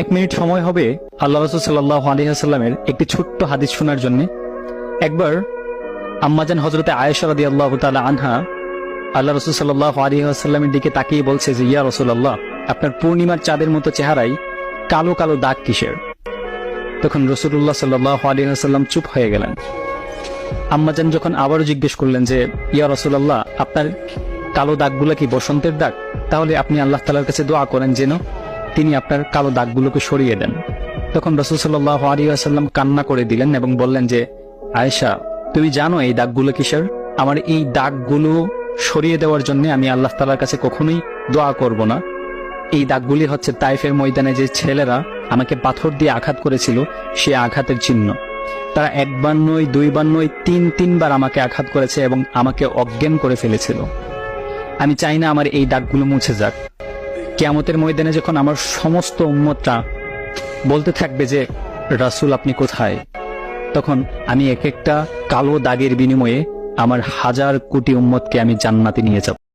1 minute সময় হবে আল্লাহ রাসূল সাল্লাল্লাহু আলাইহি ওয়াসাল্লামের একটি ছোট্ট হাদিস শোনার জন্য। একবার আম্মাজান হযরতে আয়েশা রাদিয়াল্লাহু তাআলা আনহা আল্লাহ রাসূল সাল্লাল্লাহু আলাইহি ওয়াসাল্লামের দিকে তাকিয়ে বলছে যে, ইয়া রাসূলুল্লাহ, আপনার পূর্ণিমার চাঁদের মতো চেহারায় কালো কালো দাগ কিসের? তখন রাসূলুল্লাহ সাল্লাল্লাহু আলাইহি ওয়াসাল্লাম চুপ হয়ে গেলেন। আম্মাজান যখন আবারও জিজ্ঞেস করলেন যে, ইয়া রাসূলুল্লাহ, আপনার কালো দাগগুলো কি বসন্তের দাগ? তাহলে আপনি আল্লাহ তাআলার কাছে দোয়া করেন যেন তিনি আপনার কালো দাগগুলোকে সরিয়ে দেন। তখন রাসূল সাল্লাল্লাহু আলাইহি ওয়াসাল্লাম কান্না করে দিলেন এবং বললেন যে, আয়েশা, তুমি জানো এই দাগগুলো কিসের? আমার এই দাগগুলো সরিয়ে দেওয়ার জন্য আমি আল্লাহ তাআলার কাছে কখনোই দোয়া করব না। এই দাগগুলি হচ্ছে তাইফের ময়দানে যে ছেলেরা আমাকে পাথর দিয়ে আঘাত করেছিল, সে আঘাতের চিহ্ন। তারা একবার নয়, দুইবার নয়, তিনবার আমাকে আঘাত করেছে এবং আমাকে অজ্ঞান করে ফেলেছিল। আমি চাই না আমার এই দাগগুলো মুছে যাক। কিয়ামতের ময়দানে যখন আমার সমস্ত উম্মতরা বলতে থাকবে যে, রাসূল আপনি কোথায়, তখন আমি এক একটা কালো দাগের বিনিময়ে আমার 1000 কোটি উম্মতকে আমি জান্নাতে নিয়ে যাব।